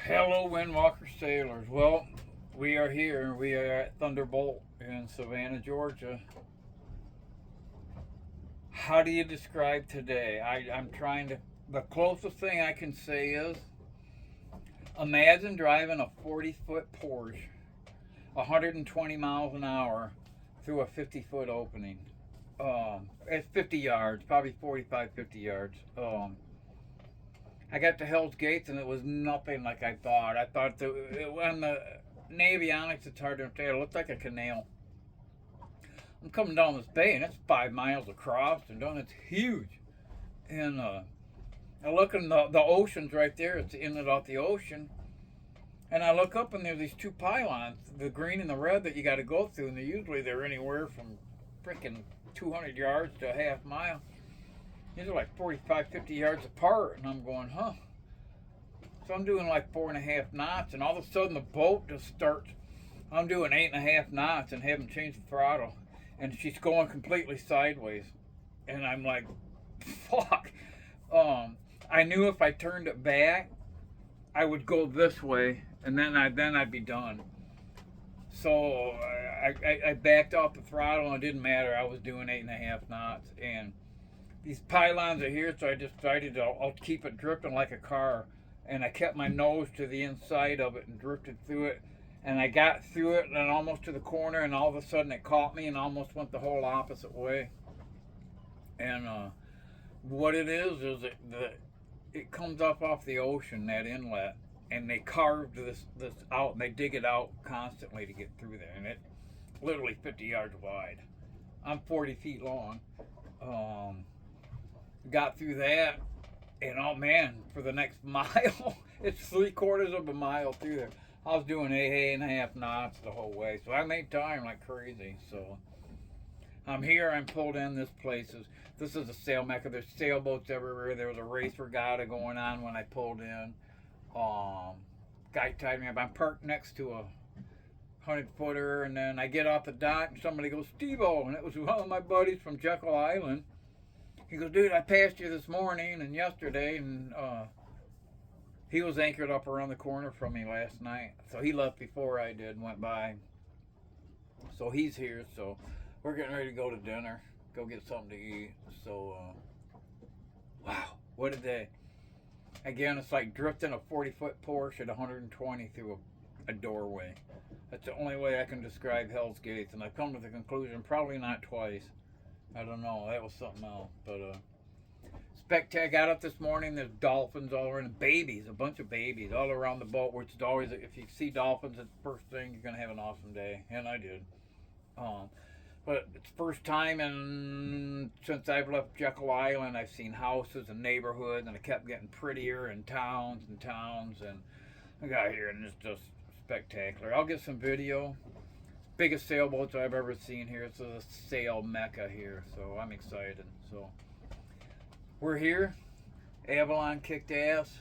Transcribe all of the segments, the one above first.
Hello, Windwalker sailors. Well, we are here. We are at Thunderbolt in Savannah, Georgia. How do you describe today? I'm trying to. The closest thing I can say is imagine driving a 40-foot Porsche, 120 miles an hour through a 50-foot opening. It's 50 yards, probably 45, 50 yards. I got to Hell's Gates and it was nothing like I thought. I thought on the Navionics, it's hard to understand. It looked like a canal. I'm coming down this bay and it's 5 miles across and down. It's huge. And I look in the ocean's right there. It's the inlet off the ocean. And I look up and there's these two pylons, the green and the red, that you got to go through. And they're anywhere from freaking 200 yards to a half mile. These are like 45, 50 yards apart, and I'm going, huh? So I'm doing like 4.5 knots, and all of a sudden the boat just starts. I'm doing 8.5 knots and haven't changed the throttle, and she's going completely sideways, and I'm like, fuck. I knew if I turned it back, I would go this way, and then I'd be done. So I backed off the throttle, and it didn't matter. I was doing 8.5 knots, and these pylons are here, so I decided I'll keep it drifting like a car. And I kept my nose to the inside of it and drifted through it. And I got through it and almost to the corner, and all of a sudden it caught me and almost went the whole opposite way. And what it is it comes up off the ocean, that inlet, and they carved this out, and they dig it out constantly to get through there. And it's literally 50 yards wide. I'm 40 feet long. Got through that, and oh man, for the next mile, it's 3/4 of a mile through there. I was doing 8.5 knots the whole way, so I made time like crazy. So I'm here. I'm pulled in. This is a sail mecca. There's sailboats everywhere. There was a race regatta going on when I pulled in. Guy tied me up. I'm parked next to a 100-footer, and then I get off the dock, and somebody goes, "Steve-O," and it was one of my buddies from Jekyll Island. He goes, "Dude, I passed you this morning and yesterday," and he was anchored up around the corner from me last night. So he left before I did, went by. So he's here, so we're getting ready to go to dinner, go get something to eat. So, wow, what a day. Again, it's like drifting a 40-foot Porsche at 120 through a doorway. That's the only way I can describe Hell's Gates, and I've come to the conclusion, probably not twice. I don't know. That was something else. But spectacular. Got up this morning. There's dolphins all around. Babies, a bunch of babies all around the boat. Which is always, if you see dolphins, it's the first thing you're gonna have an awesome day, and I did. But it's first time since I've left Jekyll Island, I've seen houses and neighborhoods, and it kept getting prettier and towns, and I got here and it's just spectacular. I'll get some video. Biggest sailboats I've ever seen here. It's a sail mecca here, so I'm excited. So we're here. Avalon kicked ass.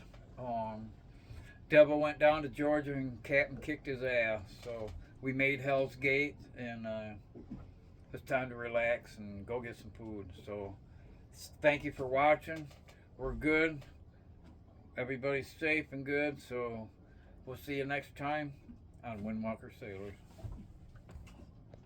Devil went down to Georgia and Captain kicked his ass. So we made Hell's Gate, and it's time to relax and go get some food. So thank you for watching. We're good. Everybody's safe and good. So we'll see you next time on Windwalker Sailors.